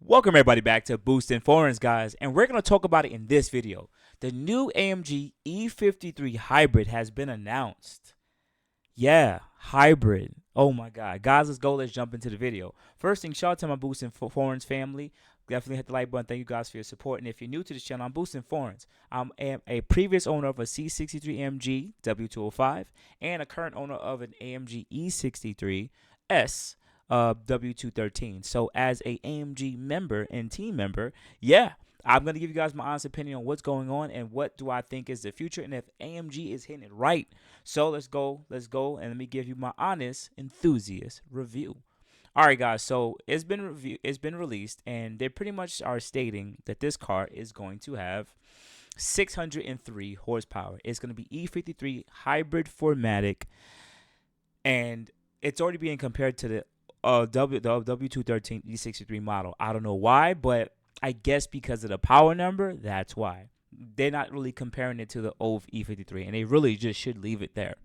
Welcome everybody back to Boosting Foreigns, guys, and we're going to talk about it in this video. The new AMG E53 hybrid has been announced. Yeah, hybrid. Oh my god. Guys, let's go. Let's jump into the video. First thing, shout out to my Boosting Foreigns family. Definitely hit the like button. Thank you guys for your support. And if you're new to this channel, I'm Boosting Foreigns. I'm a previous owner of a C63 AMG W205 and a current owner of an AMG E63 S W213. So as a AMG member and team member, yeah, I'm going to give you guys my honest opinion on what's going on and what do I think is the future and if AMG is hitting it right. So let's go, and let me give you my honest enthusiast review. All right, guys. So it's been released, and they pretty much are stating that this car is going to have 603 horsepower. It's going to be E53 hybrid 4MATIC, and it's already being compared to the W213 E63 model. I don't know why, but I guess because of the power number, that's why. They're not really comparing it to the old E53, and they really just should leave it there.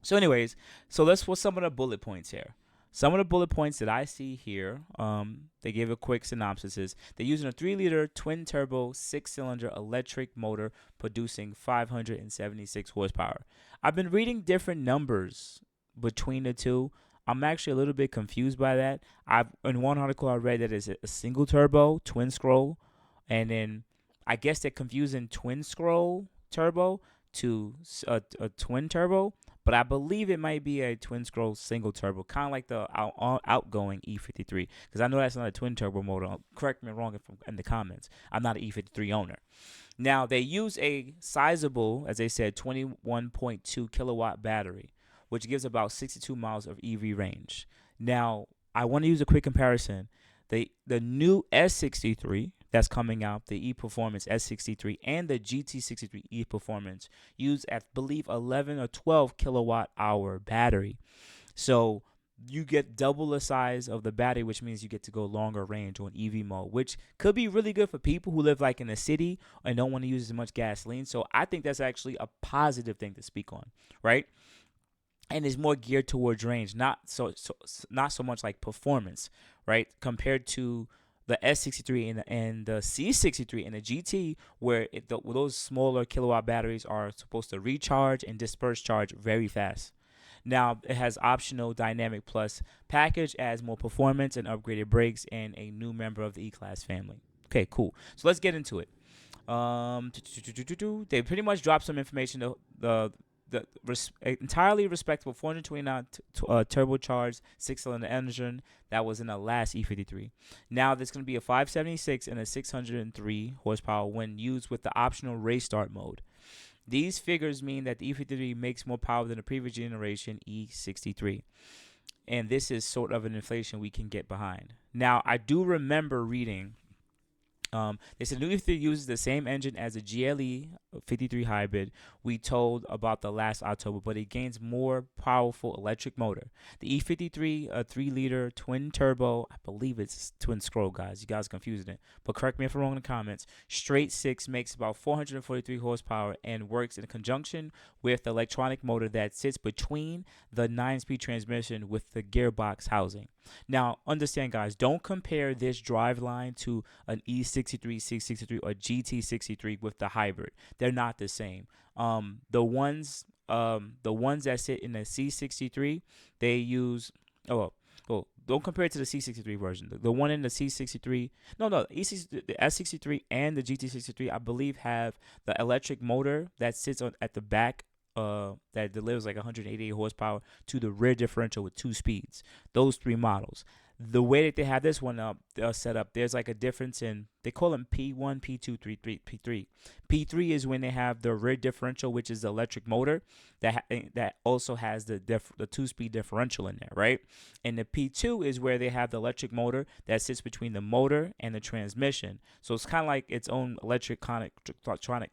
So anyways, so let's put some of the bullet points here. Some of the bullet points that I see here, they gave a quick synopsis is they're using a 3-liter twin-turbo 6-cylinder electric motor producing 576 horsepower. I've been reading different numbers between the two. I'm actually a little bit confused by that. In one article I read that it's a single turbo twin scroll, and then I guess they're confusing twin scroll turbo to a twin turbo, but I believe it might be a twin scroll single turbo, kind of like the outgoing E53, because I know that's not a twin turbo motor. Correct me wrong if I'm in the comments. I'm not an E53 owner. Now they use a sizable, as they said, 21.2 kilowatt battery, which gives about 62 miles of EV range. Now, I want to use a quick comparison. The new S63 that's coming out, the E-Performance S63 and the GT63 E-Performance use, I believe, 11 or 12 kilowatt hour battery. So you get double the size of the battery, which means you get to go longer range on EV mode, which could be really good for people who live like in a city and don't want to use as much gasoline. So I think that's actually a positive thing to speak on, right? And is more geared towards range, not so much like performance, right? Compared to the S63 and the C63 and the GT, where those smaller kilowatt batteries are supposed to recharge and disperse charge very fast. Now it has optional Dynamic Plus package, adds more performance and upgraded brakes, and a new member of the E-Class family. Okay, cool. So let's get into it. They pretty much dropped some information. The entirely respectable 429 turbocharged 6-cylinder engine that was in the last E53. Now there's going to be a 576 and a 603 horsepower when used with the optional race start mode. These figures mean that the E53 makes more power than the previous generation E63. And this is sort of an inflation we can get behind. Now, I do remember reading they said new E53 uses the same engine as a GLE 53 hybrid we told about the last October, but it gains more powerful electric motor. The E53, a 3-liter twin turbo, I believe it's twin scroll, guys. You guys are confusing it, but correct me if I'm wrong in the comments. Straight 6 makes about 443 horsepower and works in conjunction with the electronic motor that sits between the 9-speed transmission with the gearbox housing. Now, understand, guys, don't compare this driveline to an E63, C63, or GT63 with the hybrid. They're not the same. The ones that sit in the C63, they use don't compare it to the C63 version. The one in the C63, the S63 and the GT63, I believe, have the electric motor that sits at the back. That delivers like 188 horsepower to the rear differential with 2 speeds. Those 3 models. The way that they have this one set up, there's like a difference in, they call them P1, P2, P3. P3 is when they have the rear differential, which is the electric motor that also has the 2-speed differential in there, right? And the P2 is where they have the electric motor that sits between the motor and the transmission. So it's kind of like its own electronic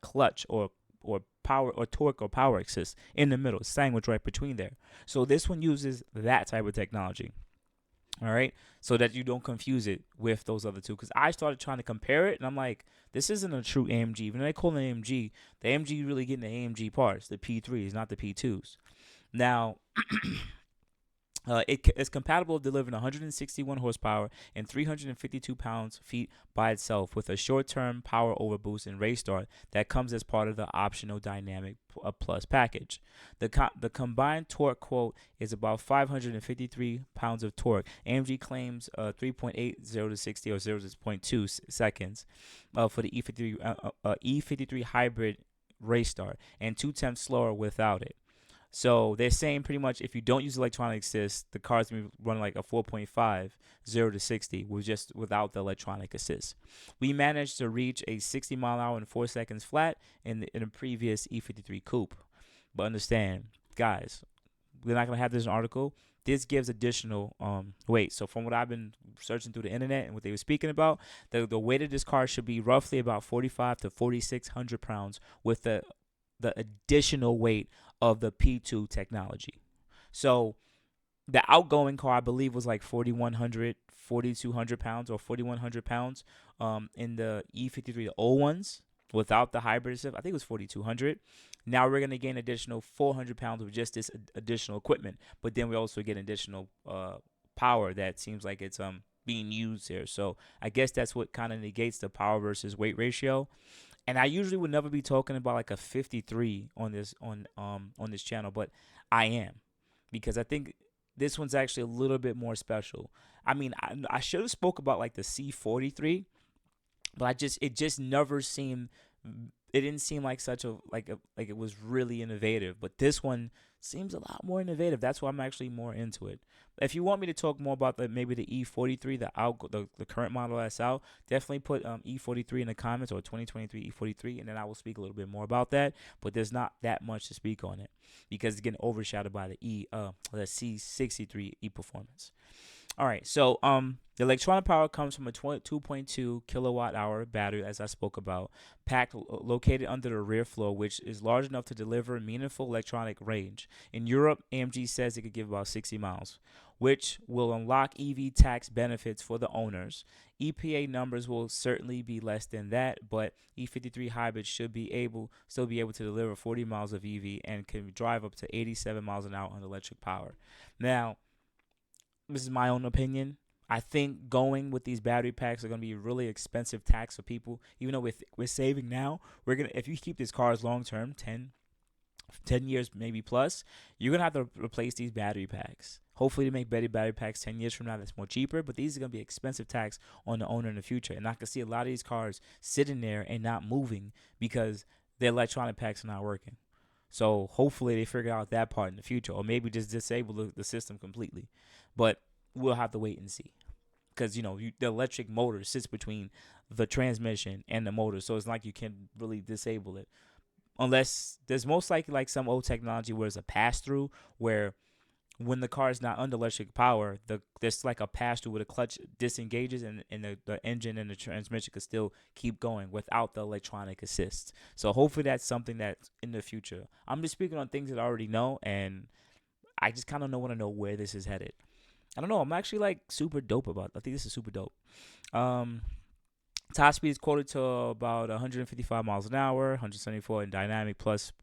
clutch or power or torque or power assist in the middle, sandwich right between there. So this one uses that type of technology. All right, so that you don't confuse it with those other two. Because I started trying to compare it, and I'm like, this isn't a true AMG. Even though they call it AMG, the AMG really getting the AMG parts, the P3s, not the P2s. Now, It's compatible delivering 161 horsepower and 352 pounds-feet by itself with a short-term power overboost and race start that comes as part of the optional dynamic plus package. The combined torque quote is about 553 pounds of torque. AMG claims 3.80 to 60 or 0.2 seconds for the E53 hybrid race start and 2 tenths slower without it. So they're saying pretty much if you don't use electronic assist, the car's gonna be running like a 4.5, 0 to 60, with just without the electronic assist. We managed to reach a 60 mile an hour in 4 seconds flat in a previous E53 coupe. But understand, guys, we're not gonna have this in an article. This gives additional weight. So from what I've been searching through the internet and what they were speaking about, the weight of this car should be roughly about 45 to 4,600 pounds with the additional weight of the P2 technology. So the outgoing car, I believe, was like 4,100, 4,200 pounds or 4,100 pounds in the E53, the old ones, without the hybrid stuff. I think it was 4,200. Now we're going to gain additional 400 pounds with just this additional equipment. But then we also get additional power that seems like it's being used here. So I guess that's what kind of negates the power versus weight ratio. And I usually would never be talking about like a 53 on this channel, but I am, because I think this one's actually a little bit more special. I mean, I should have spoke about like the C43, but it just never seemed, it didn't seem like like it was really innovative. But this one seems a lot more innovative. That's why I'm actually more into it. If you want me to talk more about maybe the E43, the current model that's out, definitely put E43 in the comments, or 2023 E43, and then I will speak a little bit more about that. But there's not that much to speak on it because it's getting overshadowed by the C63 E Performance. All right, so the electronic power comes from a 2.2 kilowatt hour battery, as I spoke about, packed located under the rear floor, which is large enough to deliver meaningful electronic range. In Europe, AMG says it could give about 60 miles, which will unlock EV tax benefits for the owners. EPA numbers will certainly be less than that, but E53 hybrids should still be able to deliver 40 miles of EV and can drive up to 87 miles an hour on electric power. Now, this is my own opinion. I think going with these battery packs are going to be a really expensive tax for people. Even though we're saving now, if you keep these cars long term, 10 years maybe plus, you're going to have to replace these battery packs. Hopefully, to make better battery packs 10 years from now that's more cheaper, but these are going to be expensive tax on the owner in the future. And I can see a lot of these cars sitting there and not moving because their electronic packs are not working. So hopefully they figure out that part in the future, or maybe just disable the system completely. But we'll have to wait and see, because the electric motor sits between the transmission and the motor, so it's like you can't really disable it unless there's most likely like some old technology where it's a pass through, where when the car is not under electric power, there's like a pass through where the clutch disengages and the engine and the transmission could still keep going without the electronic assist. So hopefully that's something that's in the future. I'm just speaking on things that I already know, and I just kind of want to know where this is headed. I don't know. I'm actually like super dope about it. I think this is super dope. Top speed is quoted to about 155 miles an hour, 174 in dynamic plus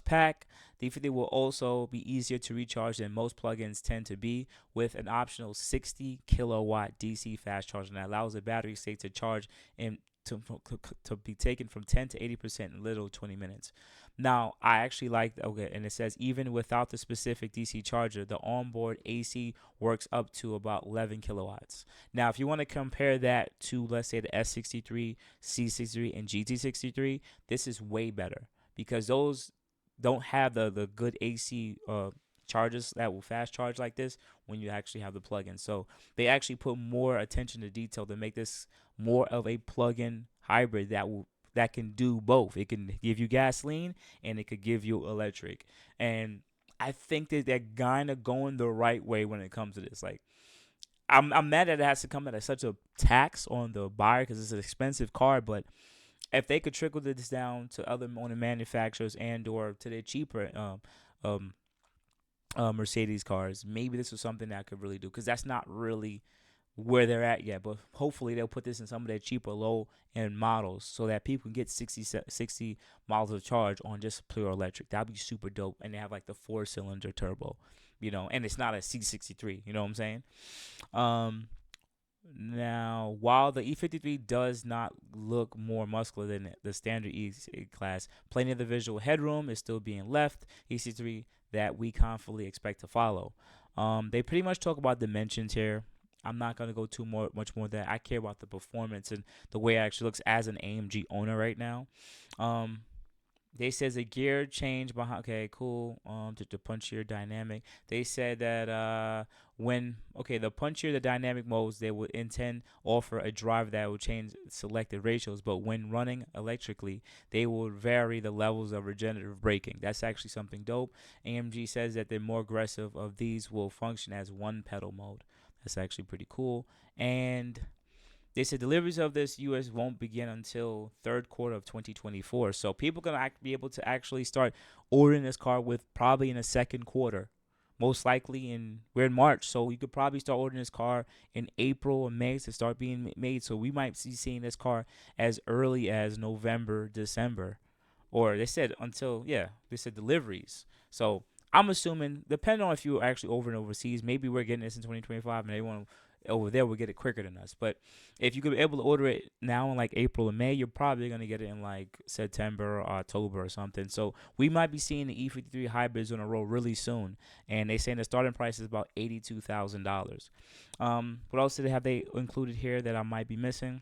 pack. The E50 will also be easier to recharge than most plugins tend to be, with an optional 60 kilowatt DC fast charger that allows the battery state to charge and to be taken from 10 to 80% in little 20 minutes. Now, I actually and it says even without the specific DC charger, the onboard AC works up to about 11 kilowatts. Now, if you want to compare that to, let's say, the S63, C63, and GT63, this is way better because those don't have the good AC chargers that will fast charge like this when you actually have the plug-in. So they actually put more attention to detail to make this more of a plug-in hybrid that can do both. It can give you gasoline and it could give you electric. And I think that they're kind of going the right way when it comes to this. Like, I'm mad that it has to come at such a tax on the buyer because it's an expensive car, but if they could trickle this down to other manufacturers and or to their cheaper Mercedes cars, maybe this was something that I could really do, because that's not really where they're at yet, but hopefully they'll put this in some of their cheaper low end models so that people can get 60 miles of charge on just pure electric. That'd be super dope. And they have like the 4-cylinder turbo, and it's not a C63. You know what I'm saying? Um, Now, while the E53 does not look more muscular than the standard E class, plenty of the visual headroom is still being left. E53 that we confidently expect to follow. They pretty much talk about dimensions here. I'm not gonna go much more than that. I care about the performance and the way it actually looks as an AMG owner right now. Um, they says a gear change behind. Okay, cool. The punchier dynamic. They said that the punchier the dynamic modes, they would intend offer a driver that will change selected ratios, but when running electrically, they will vary the levels of regenerative braking. That's actually something dope. AMG says that the more aggressive of these will function as one pedal mode. That's actually pretty cool. And they said deliveries of this US won't begin until third quarter of 2024. So people gonna be able to actually start ordering this car with probably in the second quarter, most likely we're in March. So you could probably start ordering this car in April or May to start being made. So we might be seeing this car as early as November, December, or they said they said deliveries. So I'm assuming, depending on if you're actually over and overseas, maybe we're getting this in 2025 and everyone over there will get it quicker than us. But if you could be able to order it now in like April or May, you're probably going to get it in like September or October or something. So we might be seeing the E53 hybrids on a roll really soon. And they saying the starting price is about $82,000. What else did they included here that I might be missing?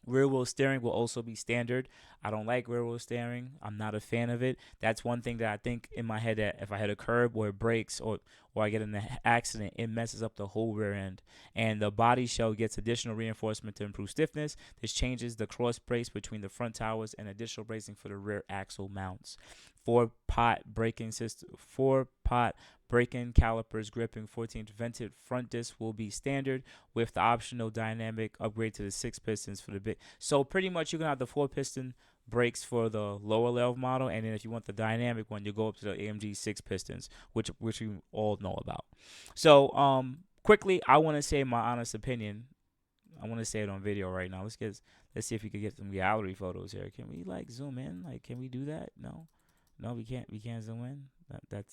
Rear wheel steering will also be standard. I don't like rear wheel steering. I'm not a fan of it. That's one thing that I think in my head that if I hit a curb or it breaks or I get in an accident, it messes up the whole rear end. And the body shell gets additional reinforcement to improve stiffness. This changes the cross brace between the front towers and additional bracing for the rear axle mounts. Four-pot braking calipers gripping 14-inch vented front disc will be standard with the optional dynamic upgrade to the 6 pistons for the big. So pretty much you can have the 4-piston brakes for the lower level model, and then if you want the dynamic one, you go up to the AMG 6 pistons, which we all know about. So quickly, I want to say my honest opinion. I want to say it on video right now. Let's see if we can get some gallery photos here. Can we like zoom in? Like, can we do that? No, we can't. We can't zoom in. That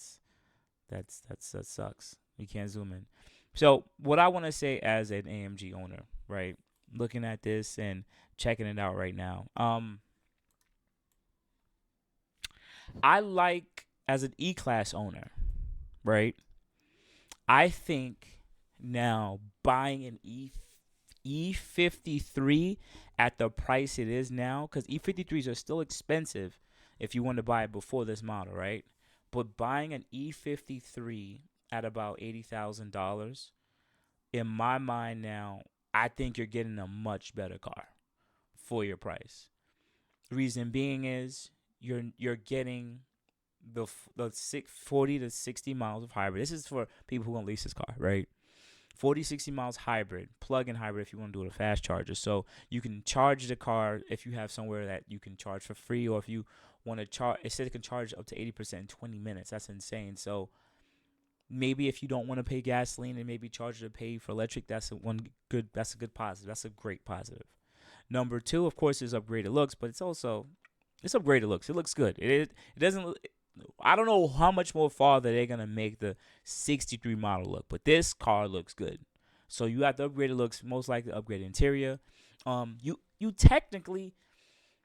sucks. We can't zoom in. So what I want to say as an AMG owner, right? Looking at this and checking it out right now. I like, as an E-Class owner, right? I think now buying an E53 at the price it is now, because E53s are still expensive if you want to buy it before this model, right? But buying an E53 at about $80,000, in my mind now, I think you're getting a much better car for your price. Reason being is you're getting the 40 to 60 miles of hybrid. This is for people who want to lease this car, right? 40, 60 miles hybrid, plug-in hybrid if you want to do it a fast charger. So you can charge the car if you have somewhere that you can charge for free, or if you want to charge, it said it can charge up to 80% in 20 minutes. That's insane. So maybe if you don't want to pay gasoline and maybe charge to pay for electric, that's a good positive. That's a great positive. Number two, of course, is upgraded looks, but it's upgraded looks. It looks good. It doesn't. I don't know how much more farther they're gonna make the 63 model look, but this car looks good. So you got the upgraded looks, most likely upgraded interior. You technically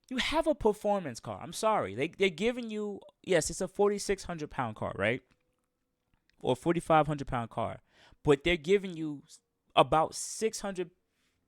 you have a performance car. I'm sorry, they're giving you, yes, it's a 4,600 pound car, right, or 4,500 pound car, but they're giving you about 600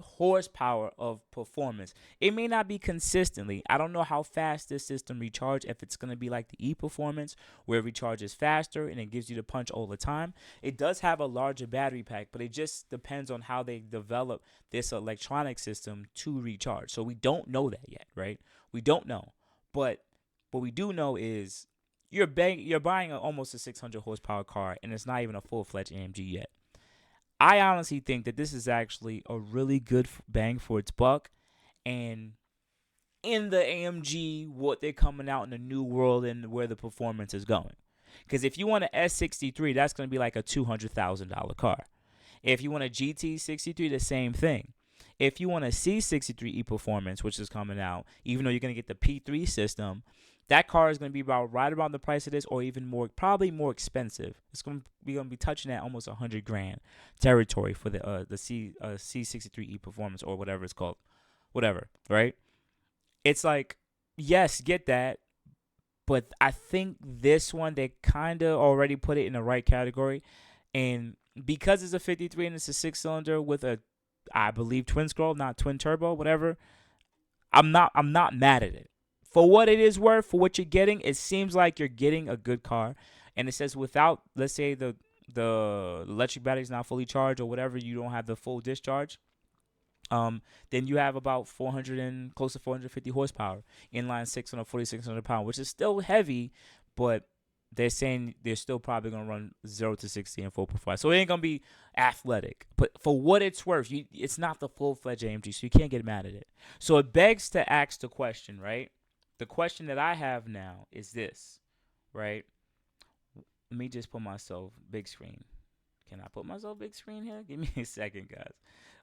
horsepower of performance. It may not be consistently. I don't know how fast this system recharges, if it's going to be like the E-Performance where it recharges faster and it gives you the punch all the time. It does have a larger battery pack, but it just depends on how they develop this electronic system to recharge. So we don't know that yet, right? We don't know. But what we do know is you're buying almost a 600 horsepower car, and it's not even a full-fledged AMG yet. I honestly think that this is actually a really good bang for its buck. And in the AMG, what they're coming out in the new world and where the performance is going. Because if you want an S63, that's going to be like a $200,000 car. If you want a GT63, the same thing. If you want a C63 E-Performance, which is coming out, even though you're going to get the P3 system, that car is going to be about right around the price of this, or even more, probably more expensive. It's going to be touching at almost 100 grand territory for the C63 E-Performance, or whatever it's called, whatever, right? It's like, yes, get that, but I think this one, they kind of already put it in the right category, and because it's a 53 and it's a 6-cylinder with a, I believe, twin scroll, not twin turbo, whatever, I'm not mad at it. For what it is worth, for what you're getting, it seems like you're getting a good car. And it says without, let's say the electric battery is not fully charged or whatever, you don't have the full discharge. Then you have about 400 and close to 450 horsepower, inline-six on a 4,600 pound, which is still heavy, but they're saying they're still probably gonna run 0 to 60 in 4.5, so it ain't gonna be athletic. But for what it's worth, it's not the full-fledged AMG, so you can't get mad at it. So it begs to ask the question, right? The question that I have now is this, right? Let me just put myself big screen. Can I put myself big screen here? Give me a second, guys.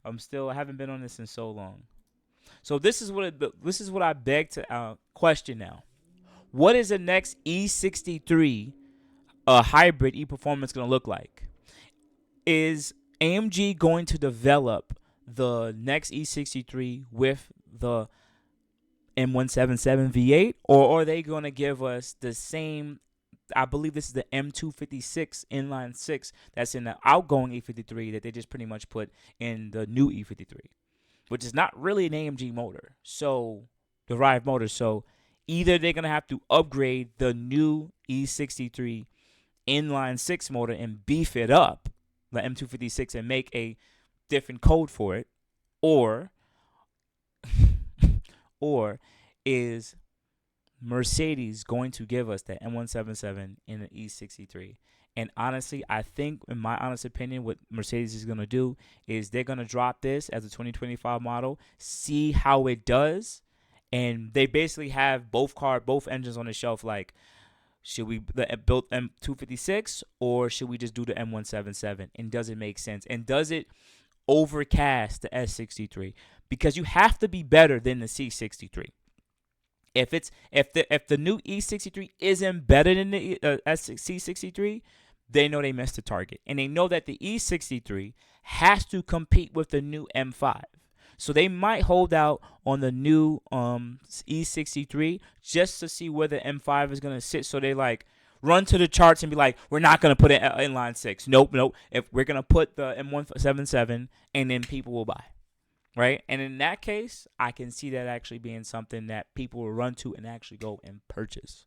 I haven't been on this in so long. So this is what I beg to question now. What is the next E63 hybrid E-Performance going to look like? Is AMG going to develop the next E63 with the M177 V8, or are they going to give us the same? I believe this is the M256 inline-six that's in the outgoing E53 that they just pretty much put in the new E53, which is not really an AMG motor, so derived motor. So either they're going to have to upgrade the new E63 inline-six motor and beef it up, the M256, and make a different code for it, or is Mercedes going to give us that M177 in an E63? And honestly, I think, in my honest opinion, what Mercedes is going to do is they're going to drop this as a 2025 model, see how it does, and they basically have both engines on the shelf. Like, should we build M256 or should we just do the M177? And does it make sense? And does it overcast the S63? Because you have to be better than the C63. If the new E63 isn't better than the C63, they know they missed the target, and they know that the E63 has to compete with the new M5. So they might hold out on the new E63 just to see where the M5 is gonna sit. So they like run to the charts and be like, we're not gonna put it inline-six. Nope. If we're gonna put the M177, and then people will buy. Right? And in that case, I can see that actually being something that people will run to and actually go and purchase.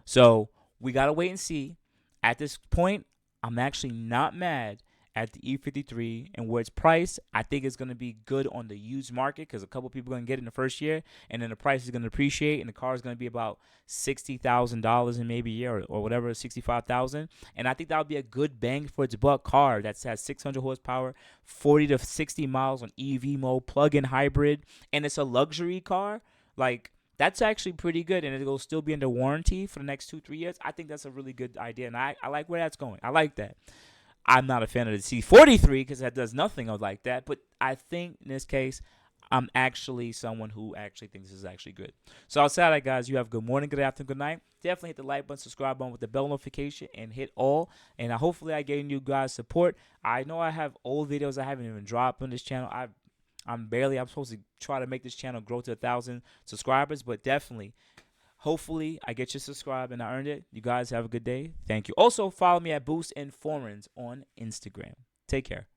So we got to wait and see. At this point, I'm actually not mad at the E53 and where it's priced. I think it's going to be good on the used market because a couple people are going to get it in the first year, and then the price is going to appreciate, and the car is going to be about $60,000 in maybe a year or whatever, $65,000. And I think that would be a good bang for its buck car that has 600 horsepower, 40 to 60 miles on EV mode, plug-in hybrid, and it's a luxury car. Like, that's actually pretty good, and it'll still be under warranty for the next 2-3 years. I think that's a really good idea, and I like where that's going. I like that. I'm not a fan of the C43 because that does nothing like that, but I think in this case, I'm actually someone who actually thinks this is actually good. So outside of that, guys, you have good morning, good afternoon, good night. Definitely hit the like button, subscribe button with the bell notification, and hit all. And hopefully I gave you guys support. I know I have old videos I haven't even dropped on this channel. I'm supposed to try to make this channel grow to 1,000 subscribers, but definitely, hopefully, I get you subscribed and I earned it. You guys have a good day. Thank you. Also, follow me at Boost and Foreigns on Instagram. Take care.